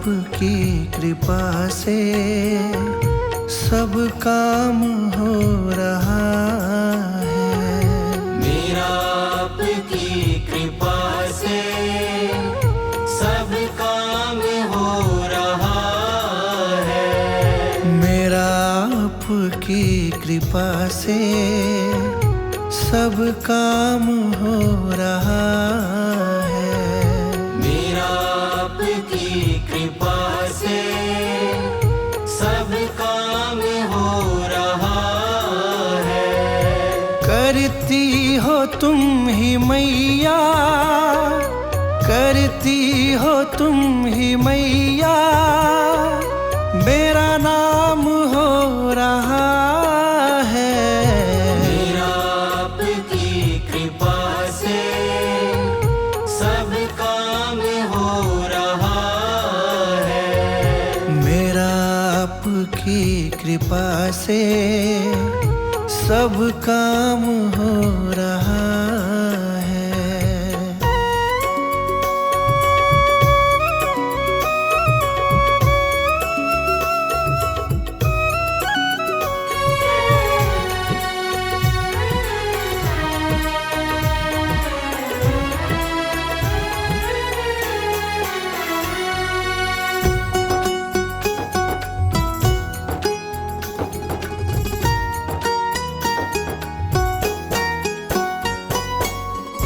आपकी कृपा से सब काम हो रहा है। मेरा आपकी कृपा से सब काम हो रहा है। मेरा आपकी कृपा से सब काम हो रहा है। मेरा आपकी कृपा से सब काम हो रहा है। करती हो तुम ही मैया, करती हो तुम ही मैया, मेरा नाम हो रहा है। मेरा आपकी कृपा से सब काम हो रहा है। मेरा आपकी कृपा से सब काम हो रहा है।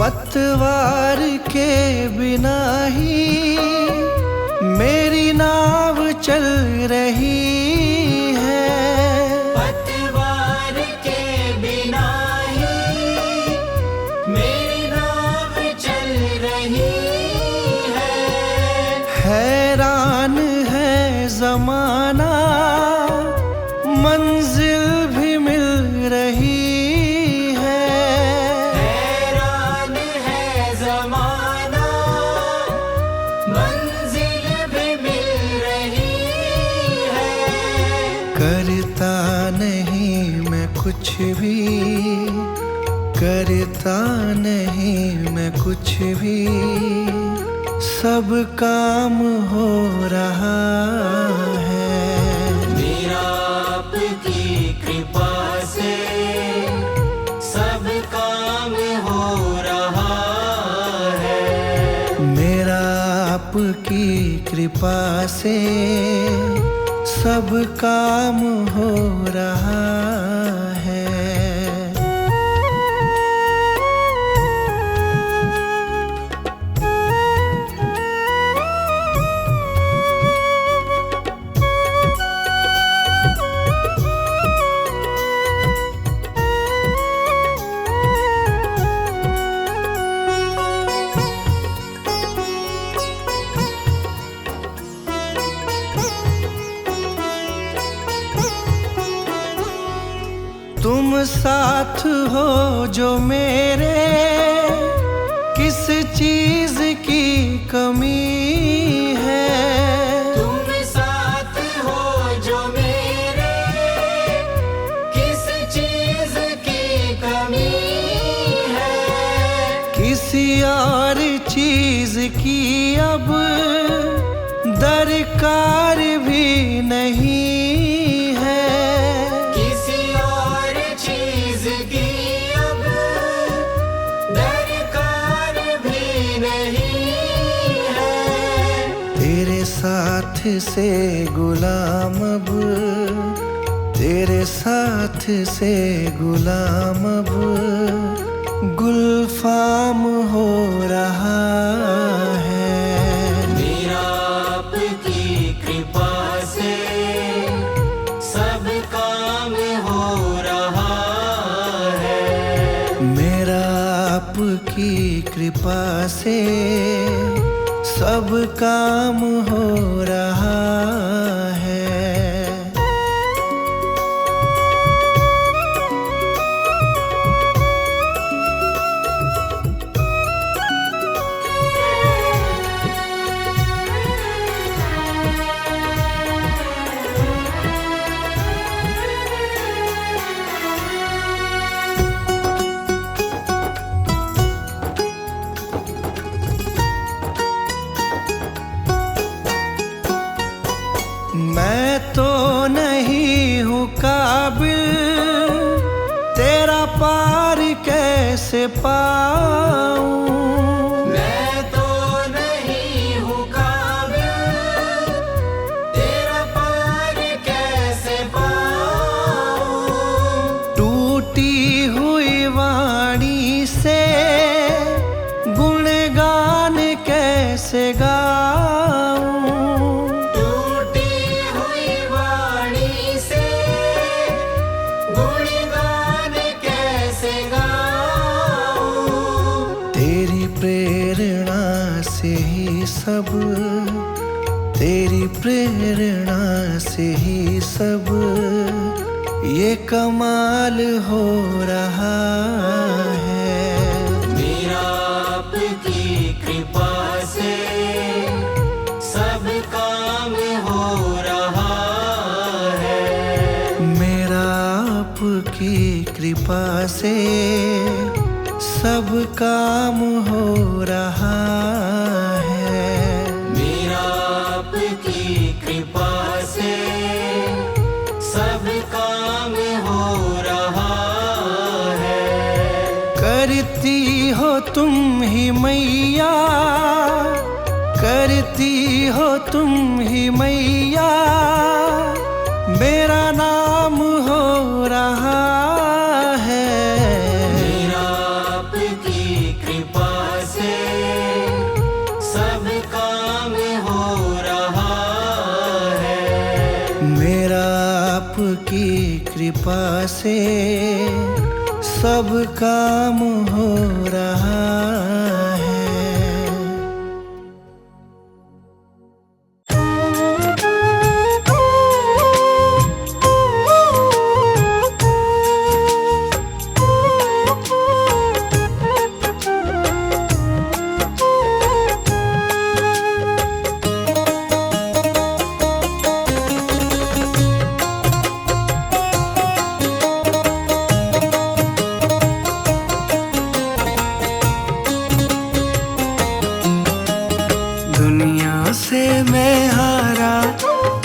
पतवार के बिना ही मेरी नाव चल रही है। पतवार के बिना ही मेरी नाव चल रही है। हैरान है जमाना, मंजिल भी मिल रही है। हैरान है ज़माना, मंजिल भी मिल रही है। करता नहीं मैं कुछ भी, करता नहीं मैं कुछ भी, सब काम हो रहा है। मेरा आपकी कृपा से सब काम हो रहा है। मेरा आपकी कृपा से सब काम हो रहा है। तुम साथ हो जो मेरे, किस चीज की कमी है। तुम साथ हो जो मेरे, किस चीज की कमी है। किसी और चीज की अब दरकार भी नहीं है। किसी और चीज की अब दरकार भी नहीं है। तेरे साथ से गुलाम अब, तेरे साथ से गुलाम अब गुलफाम हो रहा है। मेरा आपकी कृपा से सब काम हो रहा है। मेरा आपकी कृपा से सब काम हो रहा है। तो नहीं हूँ काबिल, तेरा पार कैसे पाऊं। मैं तो नहीं हूँ काबिल, तेरा पार कैसे पाऊं। टूटी हुई वाणी से गुणगान कैसे गाऊं। टूटी हुई वाणी से गुणगान कैसे गाऊं। तेरी प्रेरणा से ही सब, तेरी प्रेरणा से ही सब ये कमाल हो रहा है। मेरा आपकी कृपा से सब काम हो रहा है। मेरा आपकी कृपा से सब काम हो रहा है। मेरा आपकी कृपा से सब काम हो रहा है। करती हो तुम ही मैया, करती हो तुम ही मैया, मेरा नाम हो रहा है। मेरा आपकी कृपा से सब काम हो रहा है। मेरा आपकी कृपा से सब काम हो रहा है। दुनिया से मैं हारा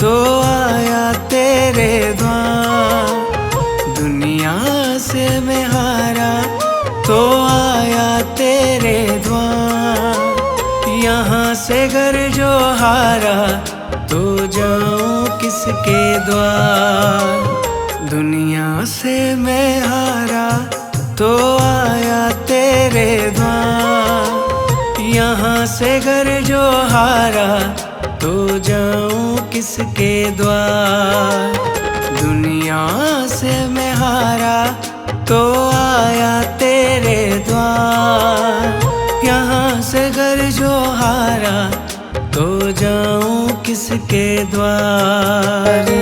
तो आया तेरे द्वार। दुनिया से मैं हारा तो आया तेरे द्वार। यहाँ से घर जो हारा तो जाऊं किसके द्वार। दुनिया से मैं हारा तो आया तेरे द्वार। यहाँ से घर जो हारा तो जाऊं किसके द्वार। दुनिया से मैं हारा तो आया तेरे द्वार। यहाँ से घर जो हारा तो जाऊं किसके द्वार।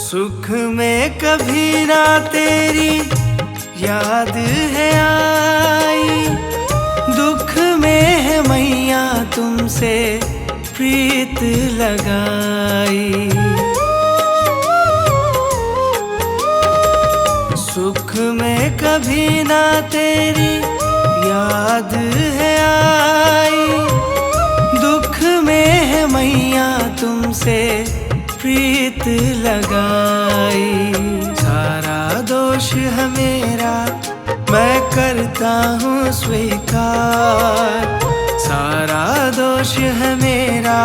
सुख में कभी ना तेरी याद है आई, दुख में है मैया तुमसे प्रीत लगाई। सुख में कभी ना तेरी याद है आई, दुख में है मैया तुमसे प्रीत लगाई। सारा दोष है मेरा मैं करता हूँ स्वीकार। सारा दोष है मेरा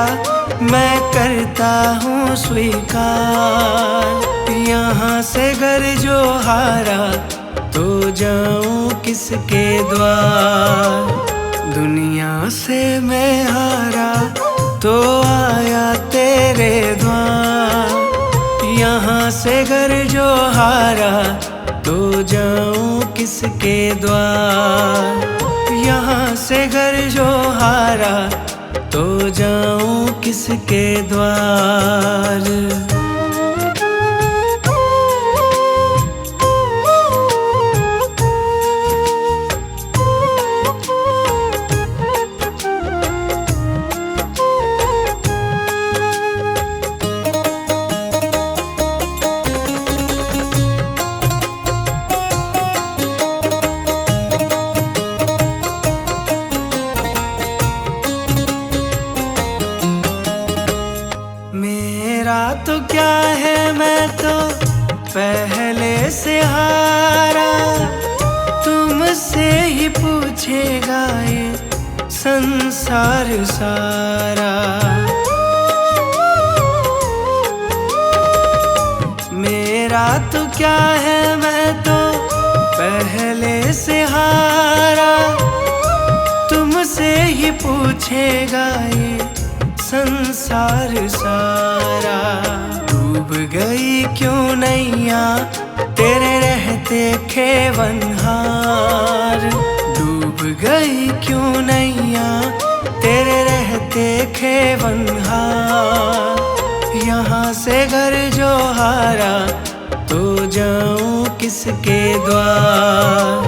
मैं करता हूँ स्वीकार। यहाँ से घर जो हारा तो जाऊँ किसके द्वार। दुनिया से मैं हारा तो आया तेरे द्वार। यहाँ से घर जो हारा तो जाऊं किसके द्वार। यहाँ से घर जो हारा तो जाऊं किसके द्वार। मैं तो पहले से हारा, तुमसे ही पूछेगा ये संसार सारा। मेरा तो क्या है, मैं तो पहले से हारा, तुमसे ही पूछेगा ये संसार सारा। डूब गई क्यों नैया तेरे रहते खेवनहार, डूब गई क्यों नैया तेरे रहते खेवनहार। यहाँ से घर जो हारा तो जाऊं किसके द्वार,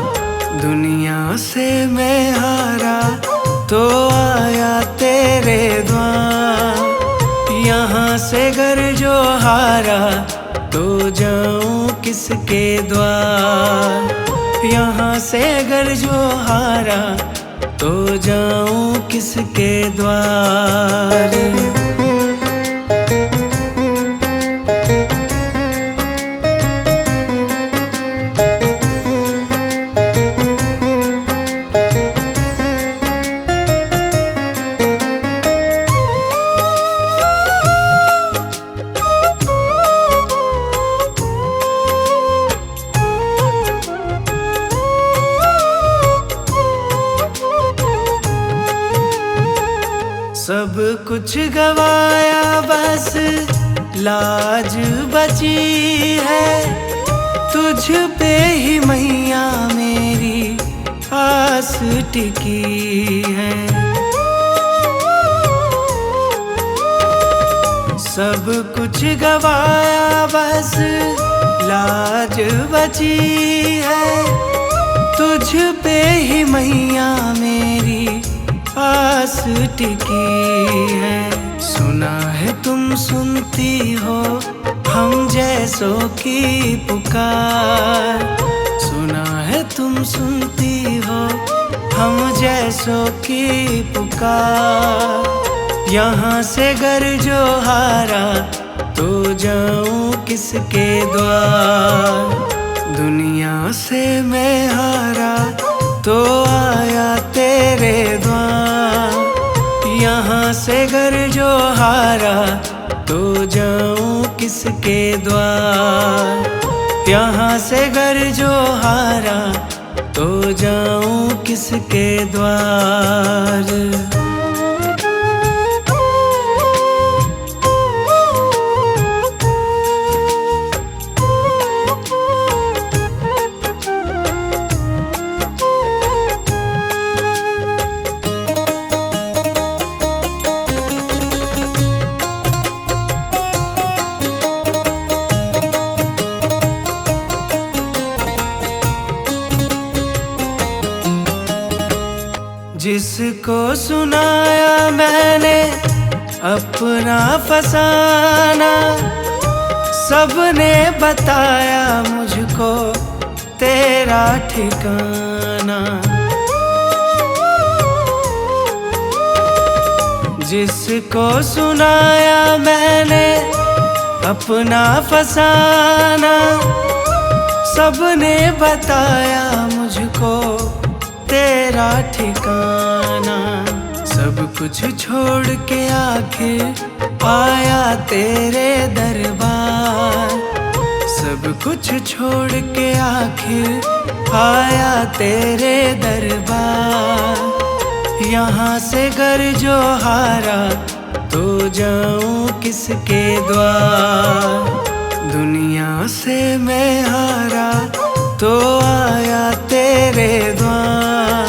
दुनिया से मैं हारा तो आया तेरे द्वार। यहाँ से घर जो हारा तो जाऊं किसके द्वार, यहाँ से घर जो हारा तो जाऊं किसके द्वार। सब कुछ गवाया बस लाज बची है, तुझ पे ही मैया मेरी आस टिकी है। सब कुछ गवाया बस लाज बची है, तुझ पे ही मैया मेरी आस टिकी है। सुना है तुम सुनती हो हम जैसों की पुकार, सुना है तुम सुनती हो हम जैसों की पुकार। यहाँ से घर जो हारा तो जाऊं किसके द्वार, दुनिया से मैं हारा तो आया तेरे द्वार। यहाँ से घर जो हारा तो जाऊं किसके द्वार, यहाँ से घर जो हारा तो जाऊं किसके द्वार। जिसको सुनाया मैंने अपना फसाना, सबने बताया मुझको तेरा ठिकाना। जिसको सुनाया मैंने अपना फसाना, सबने बताया मुझको तेरा ठिकाना। सब कुछ छोड़ के आखिर आया तेरे दरबार, सब कुछ छोड़ के आखिर आया तेरे दरबार। यहाँ से घर जो हारा तो जाऊं किसके द्वार, दुनिया से मैं हारा तो आया तेरे द्वार।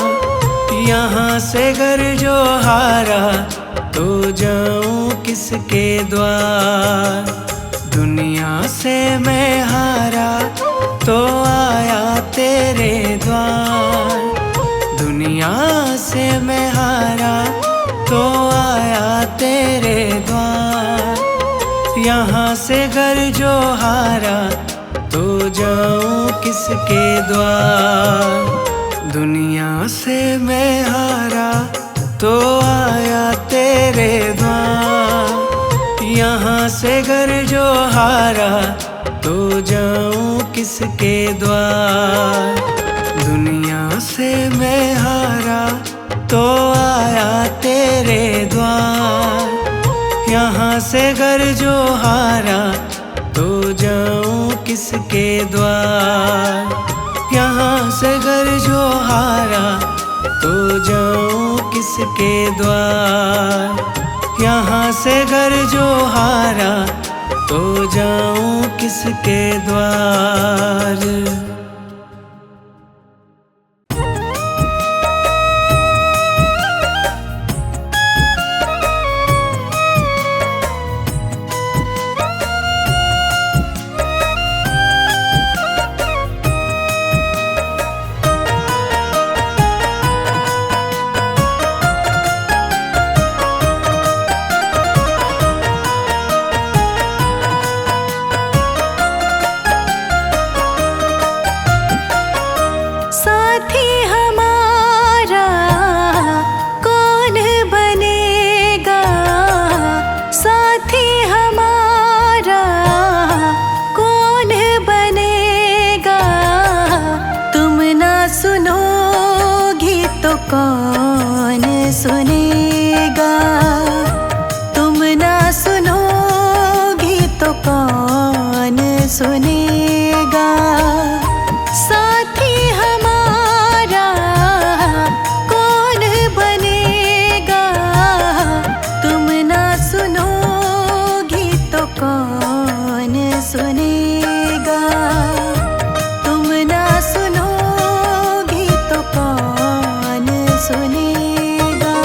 यहाँ से घर जो हारा तो जाऊं किसके द्वार, दुनिया से मैं हारा तो आया तेरे द्वार। दुनिया से मैं हारा तो आया तेरे द्वार। यहाँ से घर जो हारा तो जाऊं किसके द्वार, दुनिया से मैं हारा तो आया तेरे द्वार। यहाँ से घर जो हारा तो जाऊं किसके द्वार। दुनिया से मैं हारा तो आया तेरे द्वार। यहाँ से घर जो हारा तो जाऊं किसके द्वार। यहाँ से घर जो हारा तो जाऊं किसके द्वार। यहाँ से घर जो हारा तो जाऊं किसके द्वार। कौन सुनेगा। तुम ना सुनोगी तो कौन सुनेगा। साथी हमारा कौन बनेगा। तुम ना सुनोगी तो कौन सुनेगा। तुम ना सुनोगी तो कौन सुनेगा।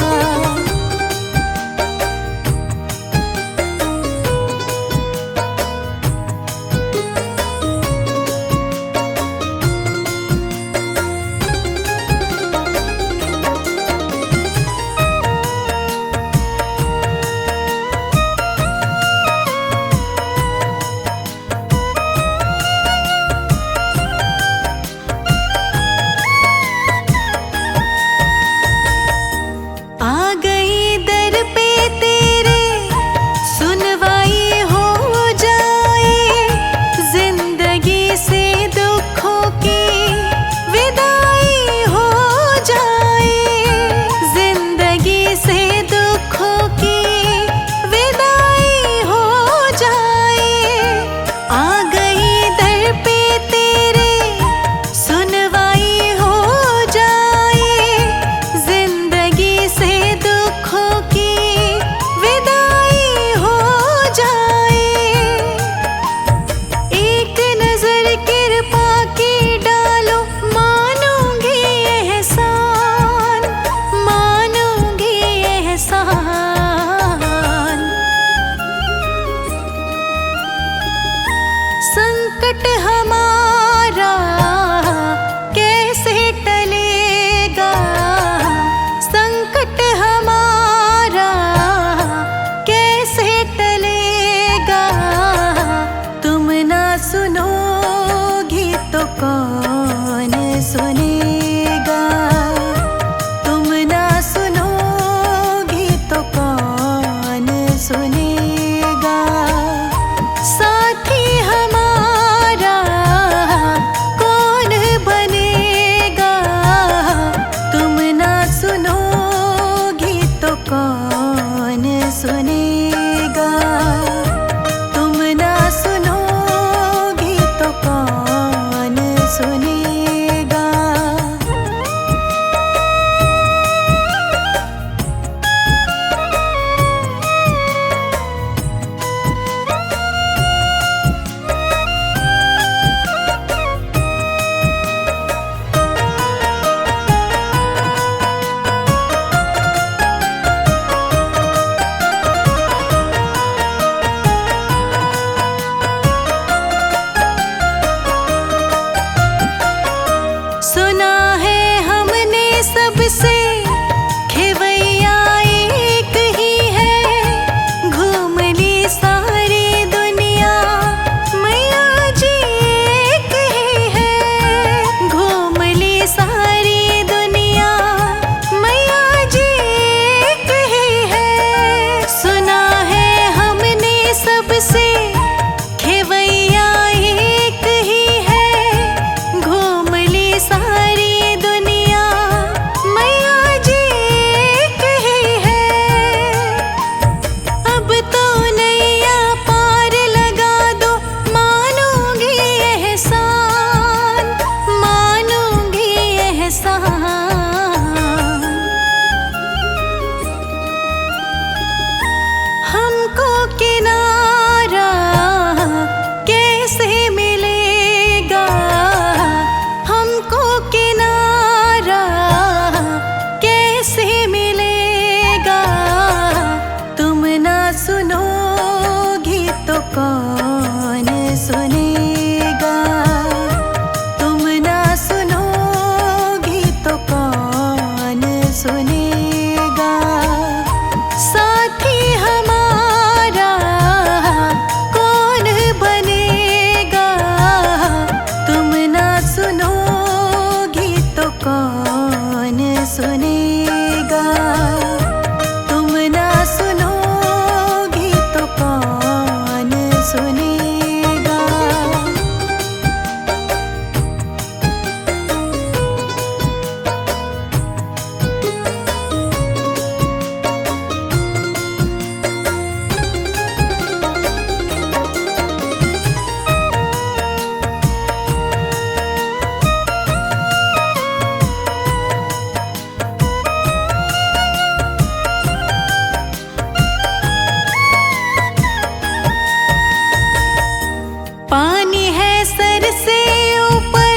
सर से ऊपर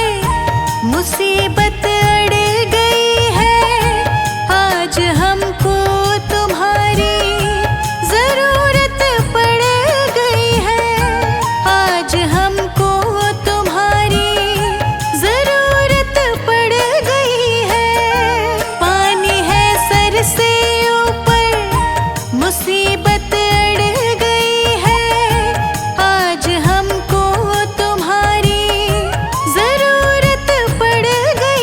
मुसीबत अड़ गई है। आज हमको तुम्हारी जरूरत पड़ गई है। आज हमको तुम्हारी जरूरत पड़ गई है। पानी है सर से ऊपर मुसीबत अड़ गई है। आज हमको तुम्हारी जरूरत पड़ गई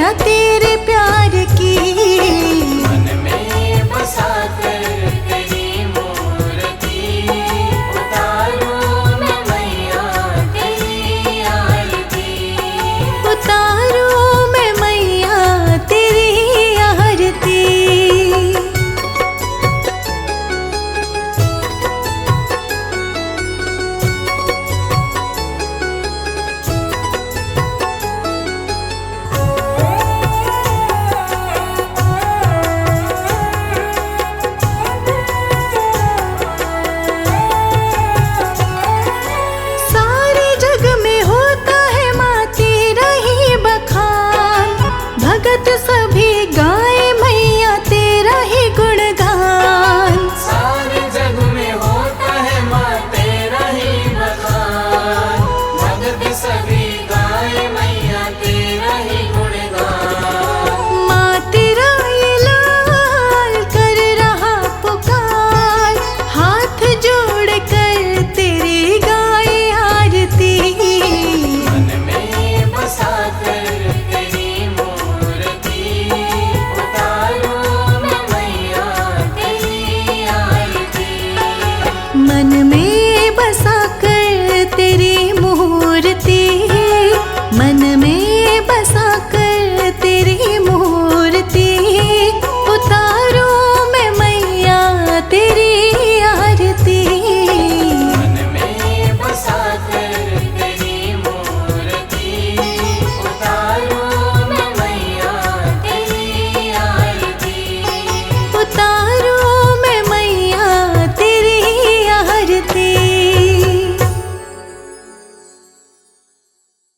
मैया तेरे